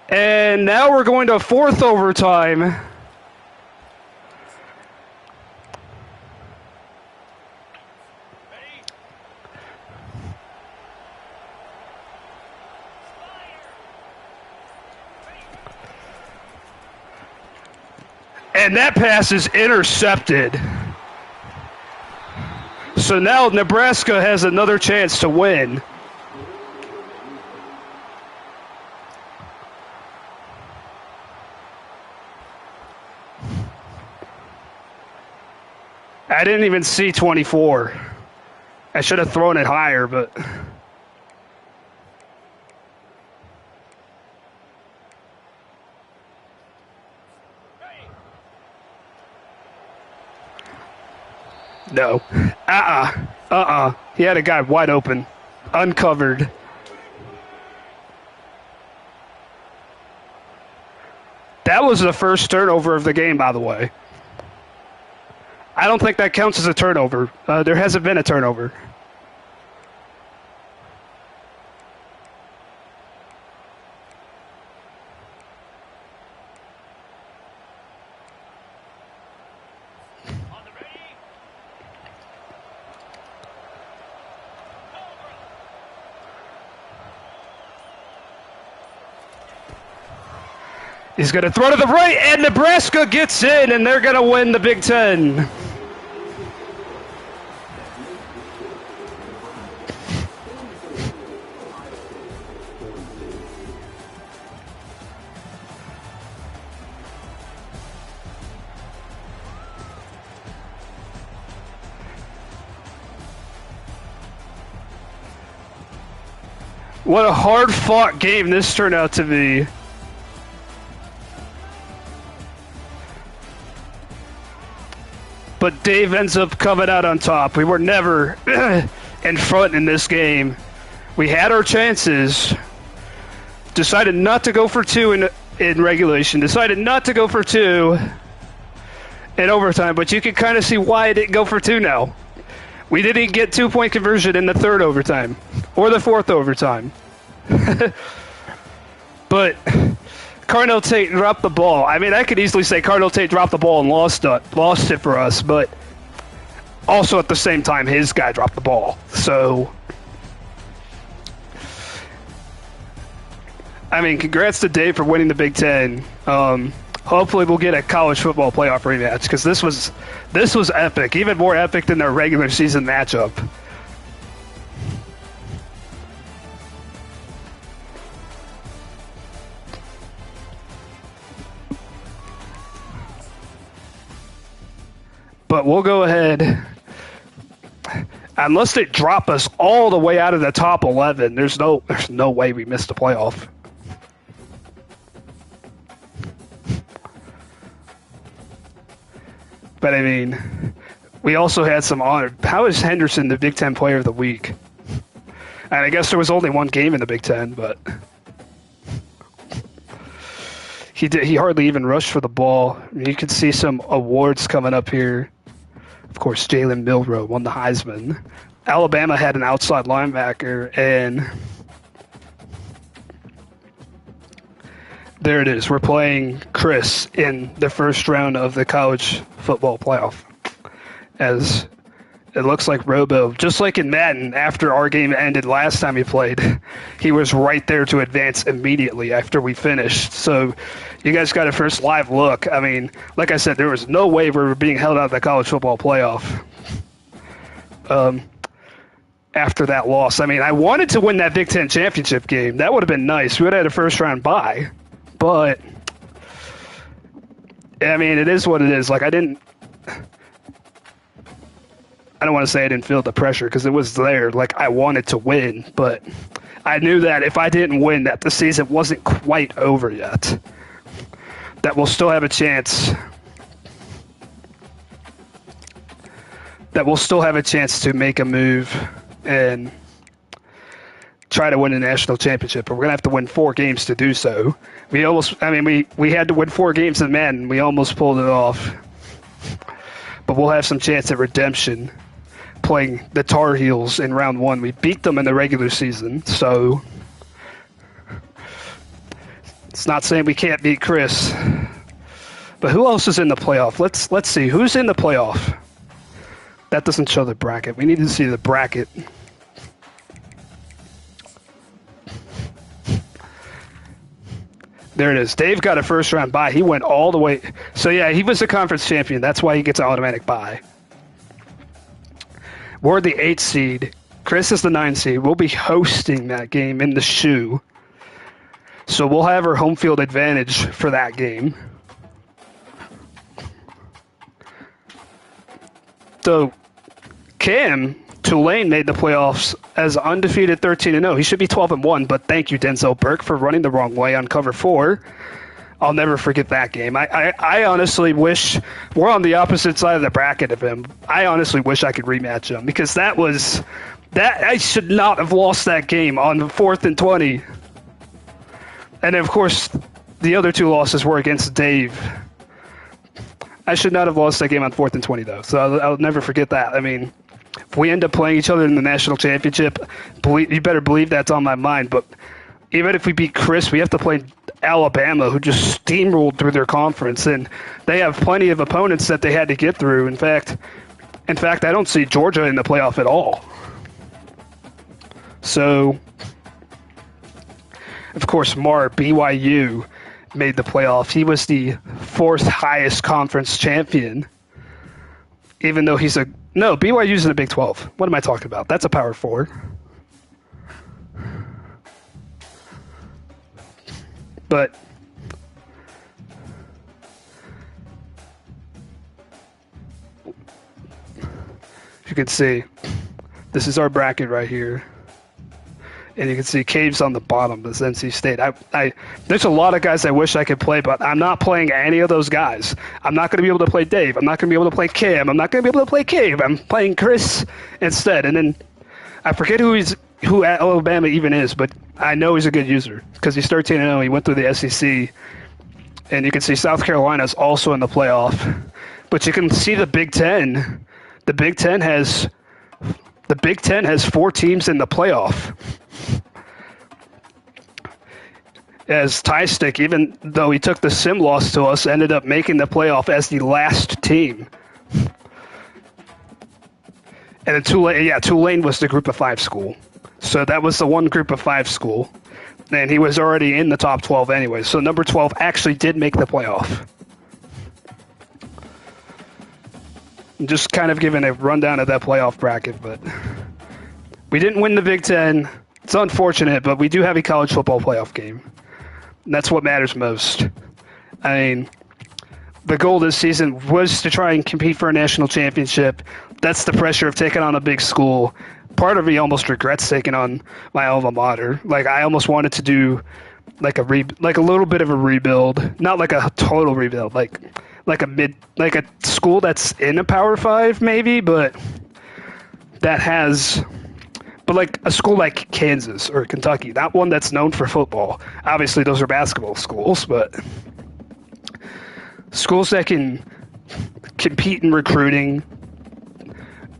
And now we're going to fourth overtime. And that pass is intercepted. So now Nebraska has another chance to win. I didn't even see 24. I should have thrown it higher, but... No. He had a guy wide open, uncovered. That was the first turnover of the game, by the way. I don't think that counts as a turnover. There hasn't been a turnover. He's going to throw to the right, and Nebraska gets in, and they're going to win the Big Ten. What a hard-fought game this turned out to be. But Dave ends up coming out on top. We were never in front in this game. We had our chances. Decided not to go for two in regulation. Decided not to go for two in overtime. But you can kind of see why I didn't go for two now. We didn't get 2-point conversion in the third overtime. Or the fourth overtime. But Cardinal Tate dropped the ball. I mean, I could easily say Cardinal Tate dropped the ball and lost it for us, but also at the same time, his guy dropped the ball. So, I mean, congrats to Dave for winning the Big Ten. Hopefully, we'll get a college football playoff rematch because this was epic, even more epic than their regular season matchup. But we'll go ahead. Unless they drop us all the way out of the top 11, there's no way we missed the playoff. But I mean, we also had some honor. How is Henderson the Big Ten Player of the Week? And I guess there was only one game in the Big Ten, but he hardly even rushed for the ball. You can see some awards coming up here. Of course, Jalen Milroe won the Heisman. Alabama had an outside linebacker, and there it is. We're playing Chris in the first round of the college football playoff. As it looks like Robo, just like in Madden, after our game ended last time he played, he was right there to advance immediately after we finished. So you guys got a first live look. I mean, like I said, there was no way we were being held out of the college football playoff after that loss. I mean, I wanted to win that Big Ten championship game. That would have been nice. We would have had a first-round bye. But, I mean, it is what it is. Like, I don't want to say I didn't feel the pressure because it was there. Like, I wanted to win, but I knew that if I didn't win, that the season wasn't quite over yet. That we'll still have a chance. That we'll still have a chance to make a move and try to win a national championship. But we're gonna have to win 4 games to do so. We had to win 4 games in Madden. We almost pulled it off. But we'll have some chance at redemption playing the Tar Heels in round 1. We beat them in the regular season, so it's not saying we can't beat Chris. But who else is in the playoff? Let's see. Who's in the playoff? That doesn't show the bracket. We need to see the bracket. There it is. Dave got a first-round bye. He went all the way. So, yeah, he was the conference champion. That's why he gets an automatic bye. We're the 8th seed. Chris is the 9th seed. We'll be hosting that game in the shoe. So we'll have our home field advantage for that game. So Tulane made the playoffs as undefeated 13-0. He should be 12-1, but thank you, Denzel Burke, for running the wrong way on cover 4. I'll never forget that game. I honestly wish we're on the opposite side of the bracket of him. I honestly wish I could rematch him because that I should not have lost that game on the 4th and 20. And of course, the other 2 losses were against Dave. I should not have lost that game on 4th and 20 though, so I'll never forget that. I mean, if we end up playing each other in the national championship, you better believe that's on my mind. But even if we beat Chris, we have to play Alabama, who just steamrolled through their conference, and they have plenty of opponents that they had to get through. In fact, I don't see Georgia in the playoff at all. So, of course, BYU made the playoff. He was the 4th highest conference champion, even though BYU's in the Big 12. What am I talking about? That's a Power 4. But you can see, this is our bracket right here. And you can see Caves on the bottom. This NC State. There's a lot of guys I wish I could play, but I'm not playing any of those guys. I'm not going to be able to play Dave. I'm not going to be able to play Cam. I'm not going to be able to play Cave. I'm playing Chris instead. And then I forget who Alabama even is, but I know he's a good user because he's 13-0. He went through the SEC, and you can see South Carolina's also in the playoff. But you can see the Big Ten. The Big Ten has 4 teams in the playoff. As Ty-Stick, even though he took the sim loss to us, ended up making the playoff as the last team. And then Tulane was the group of 5 school. So that was the one group of 5 school. And he was already in the top 12 anyway. So number 12 actually did make the playoff. I'm just kind of giving a rundown of that playoff bracket, but we didn't win the Big Ten. It's unfortunate, but we do have a college football playoff game. And that's what matters most. I mean, the goal this season was to try and compete for a national championship. That's the pressure of taking on a big school. Part of me almost regrets taking on my alma mater. Like, I almost wanted to do like a little bit of a rebuild, not like a total rebuild, like a school that's in a Power 5 maybe, but like a school like Kansas or Kentucky, not one that's known for football. Obviously, those are basketball schools, but schools that can compete in recruiting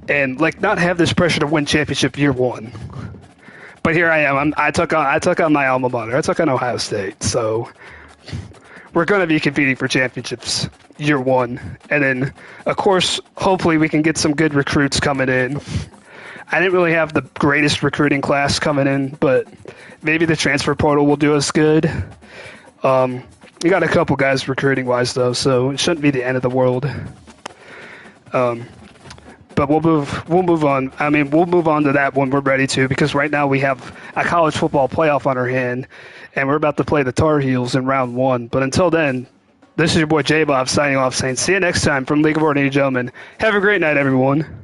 and like not have this pressure to win championship year 1. But here I am. I took on my alma mater. I took on Ohio State. So we're going to be competing for championships year 1, and then of course, hopefully, we can get some good recruits coming in. I didn't really have the greatest recruiting class coming in, but maybe the transfer portal will do us good. We got a couple guys recruiting-wise, though, so it shouldn't be the end of the world. But we'll move on. I mean, we'll move on to that when we're ready to, because right now we have a college football playoff on our hand, and we're about to play the Tar Heels in round 1. But until then, this is your boy J-Bob signing off, saying see you next time from League of Ordinary Gentlemen. Have a great night, everyone.